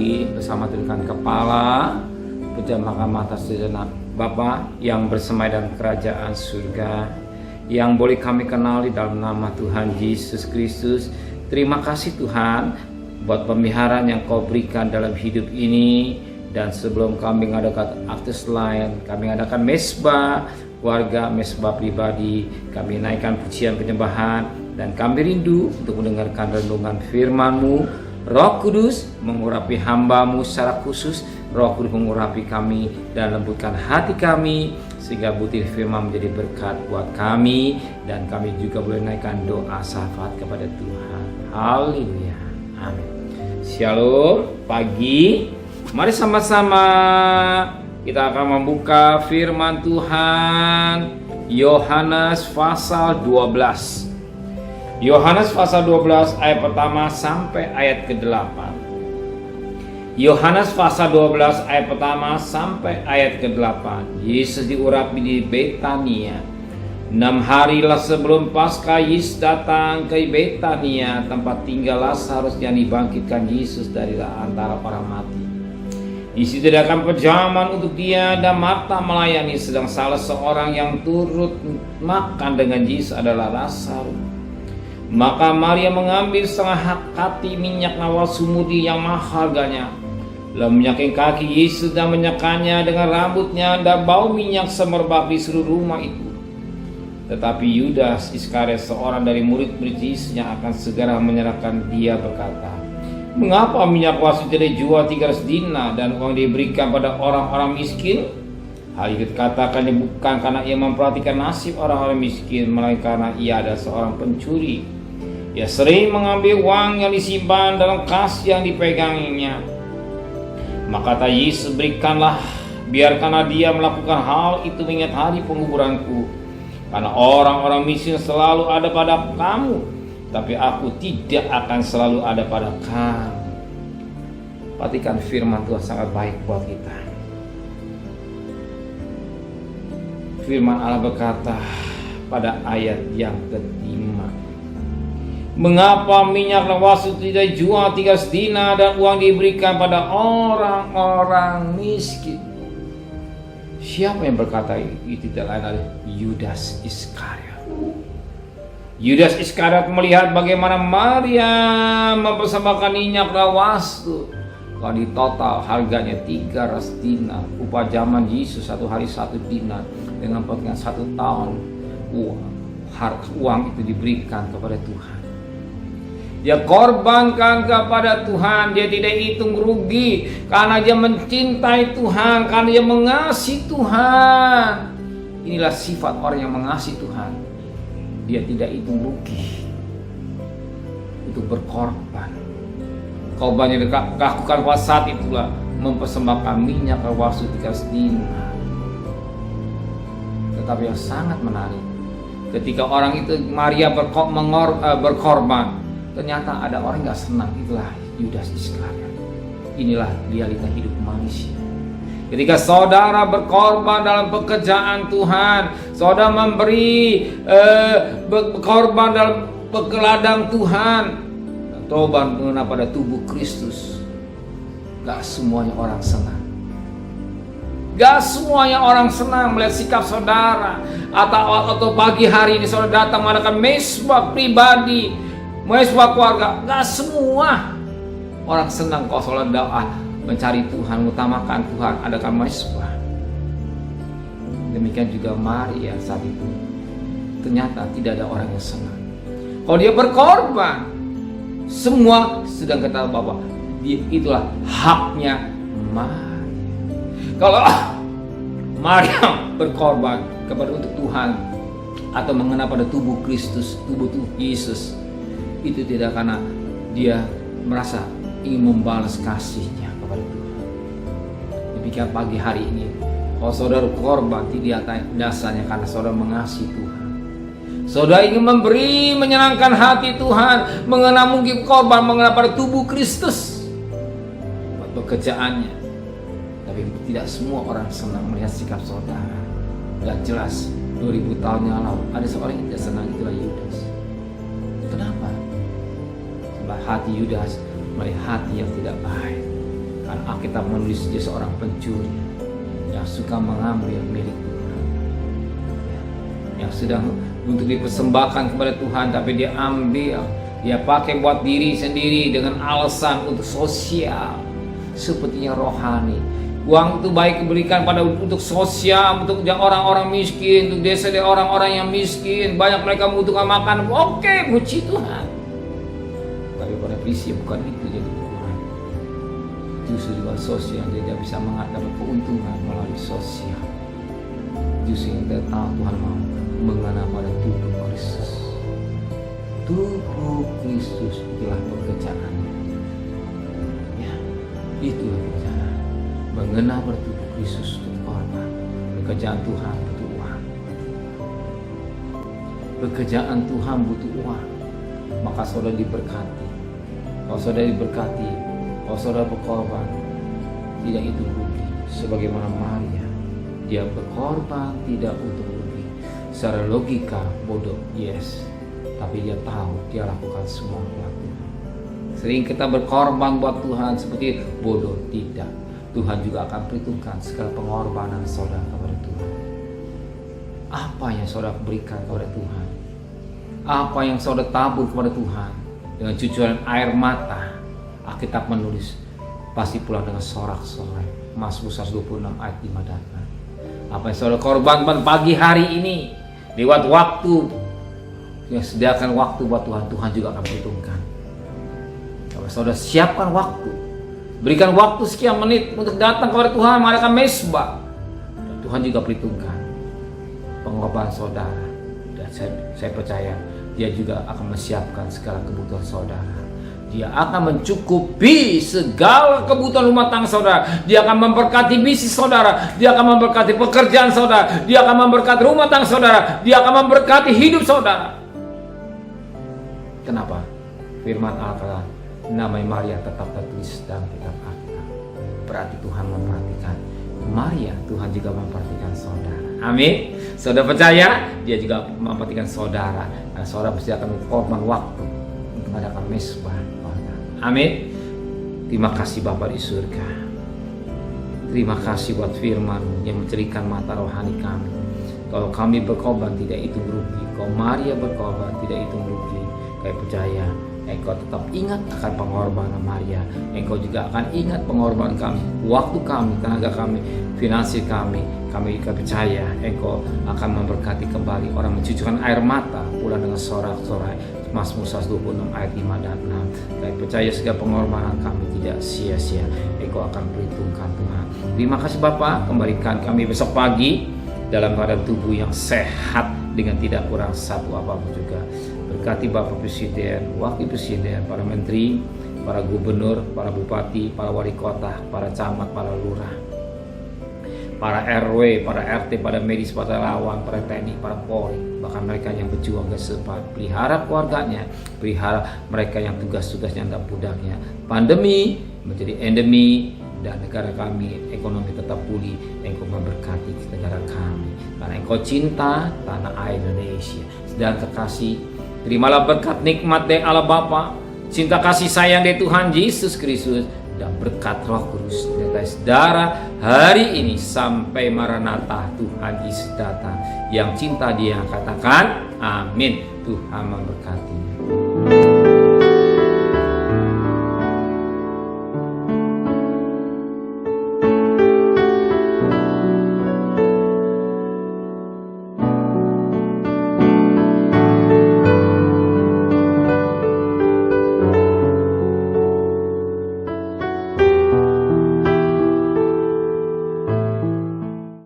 pribadi bersama dengan kepala, pejamkan mata sejenak. Bapa yang bersemai dalam kerajaan surga, yang boleh kami kenali dalam nama Tuhan Yesus Kristus. Terima kasih Tuhan buat pemeliharaan yang Kau berikan dalam hidup ini. Dan sebelum kami mengadakan aktes lain, kami mengadakan mesbah keluarga, mesbah pribadi, kami naikkan pujian penyembahan, dan kami rindu untuk mendengarkan renungan firman-Mu. Roh Kudus mengurapi hamba-Mu secara khusus. Roh Kudus mengurapi kami dan lembutkan hati kami, sehingga butir firman menjadi berkat buat kami, dan kami juga boleh naikkan doa syafaat kepada Tuhan. Haleluya, amin. Shalom, pagi. Mari sama-sama kita akan membuka firman Tuhan. Yohanes pasal 12. Yohanes pasal 12 ayat pertama sampai ayat ke-8. Yohanes pasal 12 ayat pertama sampai ayat ke-8. Yesus diurapi di Betania. 6 harilah sebelum Paskah, Yesus datang ke Betania, tempat tinggal Lazarus yang dibangkitkan Yesus dari antara para mati. Di situ diadakan perjamuan untuk dia, dan Marta melayani, sedang salah seorang yang turut makan dengan Yesus adalah Lazarus. Maka Maria mengambil setengah kati minyak nawar sumudi yang mahal harganya, lalu menyaking kaki Yesus dan menyakannya dengan rambutnya, dan bau minyak semerbak di seluruh rumah itu. Tetapi Yudas Iskariot, seorang dari murid-murid Yesus yang akan segera menyerahkan dia, berkata, "Mengapa minyak wasu tidak dijual 300 dinar dan uang diberikan pada orang-orang miskin?" Hal itu dikatakan bukan karena ia memperhatikan nasib orang-orang miskin, melainkan karena ia adalah seorang pencuri. Ia sering mengambil uang yang disimpan dalam kas yang dipeganginya. Maka kata Yesus, biarkanlah dia melakukan hal itu mengingat hari penguburanku. Karena orang-orang miskin selalu ada pada kamu, tapi aku tidak akan selalu ada pada kamu. Perhatikan firman Tuhan sangat baik buat kita. Firman Allah berkata pada ayat yang ke-5, "Mengapa minyak wasu tidak dijual 300 dinar dan uang diberikan pada orang-orang miskin?" Siapa yang berkata itu? Tidak lain adalah Yudas Iskariot. Yudas Iskariot melihat bagaimana Maria mempersembahkan minyak wasu. Kalau di total harganya 300 dinar. Upah zaman Yesus satu hari 1 dinar. Dengan pengertian 1 tahun uang itu diberikan kepada Tuhan. Dia korbankan kepada Tuhan. Dia tidak hitung rugi, karena dia mencintai Tuhan, karena dia mengasihi Tuhan. Inilah sifat orang yang mengasihi Tuhan. Dia tidak hitung rugi untuk berkorban. Korban yang dilakukan pada saat itulah mempersembahkan minyak wasu 300 dinar. Tetapi yang sangat menarik, ketika orang itu Maria berkorban, ternyata ada orang gak senang. Itulah Yudas Iskariot. Inilah realita hidup manusia. Ketika saudara berkorban dalam pekerjaan Tuhan, saudara memberi berkorban dalam ladang Tuhan, tobat mengenai pada tubuh Kristus, gak semuanya orang senang. Gak semuanya orang senang melihat sikap saudara. Atau pagi hari ini saudara datang mengadakan mesbah pribadi, mesbah keluarga, gak semua orang senang kalau saudara doa mencari Tuhan, mengutamakan Tuhan, adakan mesbah. Demikian juga Maria saat itu, ternyata tidak ada orang yang senang. Kalau dia berkorban, semua sedang kata Bapak, itulah haknya Maria. Kalau Maria berkorban kepada untuk Tuhan atau mengenal pada tubuh Kristus, tubuh Yesus, itu tidak karena dia merasa ingin membalas kasihnya kepada Tuhan. Demikian pagi hari ini, kalau saudara korban tidak dasarnya karena saudara mengasihi Tuhan. Saudara ingin memberi, menyenangkan hati Tuhan, mengenal mungkin korban, mengenal pada tubuh Kristus buat pekerjaannya. Tapi tidak semua orang senang melihat sikap saudara. Dan jelas 2000 tahun yang lalu ada seorang yang tidak senang, itulah Yudas. Kenapa? Sebab hati Yudas melihat hati yang tidak baik. Karena Alkitab menulis dia seorang pencuri yang suka mengambil milik Tuhan, yang sedang untuk dipersembahkan kepada Tuhan, tapi dia ambil, dia pakai buat diri sendiri dengan alasan untuk sosial, sepertinya rohani. Uang itu baik diberikan pada untuk sosial, untuk orang-orang miskin, untuk desa orang-orang yang miskin, banyak mereka membutuhkan makan. Oke, puji Tuhan. Tapi pada prinsip bukan itu jadi ukuran. Justru di luar sosial dia tidak bisa mendapat keuntungan melalui sosial. Justru yang kita tahu Tuhan mau mengenal pada tubuh Kristus. Tubuh Kristus itulah pekerjaannya. Ya, itulah pekerjaan. Mengenal bertubuh Kristus untuk korban. Pekerjaan Tuhan butuh uang. Pekerjaan Tuhan butuh uang. Maka saudara diberkati. Kalau saudara diberkati, kalau saudara berkorban, tidak itu rugi. Sebagaimana Maria, dia berkorban tidak untuk rugi. Secara logika bodoh, yes. Tapi dia tahu dia lakukan semua buat Tuhan. Sering kita berkorban buat Tuhan seperti bodoh, tidak. Tuhan juga akan perhitungkan segala pengorbanan saudara kepada Tuhan. Apa yang saudara berikan kepada Tuhan, apa yang saudara tabur kepada Tuhan dengan cucuran air mata, Alkitab menulis pasti pulang dengan sorak-sorai. Mazmur 126 ayat 5 dan 6. Apa yang saudara korbankan pagi hari ini lewat waktu yang sediakan waktu buat Tuhan, Tuhan juga akan perhitungkan. Kalau saudara siapkan waktu, berikan waktu sekian menit untuk datang kepada Tuhan, mengadakan mesbah, Tuhan juga perhitungkan pengorbanan saudara. Dan saya percaya dia juga akan menyiapkan segala kebutuhan saudara. Dia akan mencukupi segala kebutuhan rumah tangga saudara. Dia akan memberkati bisnis saudara. Dia akan memberkati pekerjaan saudara. Dia akan memberkati rumah tangga saudara. Dia akan memberkati hidup saudara. Kenapa? Firman Allah, namanya Maria tetap tertulis dalam kitab Alkitab. Berarti Tuhan memperhatikan Maria, Tuhan juga memperhatikan saudara. Amin. Saudara percaya, dia juga memperhatikan saudara. Dan saudara pasti akan berkorban waktu untuk mengadakan mesbah. Amin. Terima kasih Bapa di surga. Terima kasih buat firman yang mencerahkan mata rohani kami. Kalau kami berkorban tidak itu merugi. Kalau Maria berkorban tidak itu merugi. Kami percaya Engkau tetap ingat akan pengorbanan Maria. Engkau juga akan ingat pengorbanan kami, waktu kami, tenaga kami, finansial kami. Kami juga percaya Engkau akan memberkati kembali orang mencucurkan air mata pulang dengan sorak-sorai. Mazmur 126 ayat 5 dan 6. Kami percaya segala pengorbanan kami tidak sia-sia. Engkau akan perhitungkan Tuhan. Terima kasih Bapa, kembalikan kami besok pagi dalam keadaan tubuh yang sehat dengan tidak kurang satu apapun juga. Berkati Bapak Presiden, Wakil Presiden, para Menteri, para Gubernur, para Bupati, para Wali Kota, para Camat, para Lurah, para RW, para RT, para medis, para relawan, para TNI, para Polri, bahkan mereka yang berjuang ke depan. Pelihara keluarganya, pelihara mereka yang tugas-tugasnya dan budaknya. Pandemi menjadi endemi dan negara kami ekonomi tetap pulih. Engkau memberkati negara kami karena Engkau cinta tanah air Indonesia. Dan kekasih, terimalah berkat nikmat dari Allah Bapa, cinta kasih sayang dari Tuhan Yesus Kristus, dan berkat Roh Kudus menyertai saudara hari ini sampai Maranatha Tuhan Yesus datang. Yang cinta Dia katakan amin. Tuhan memberkati.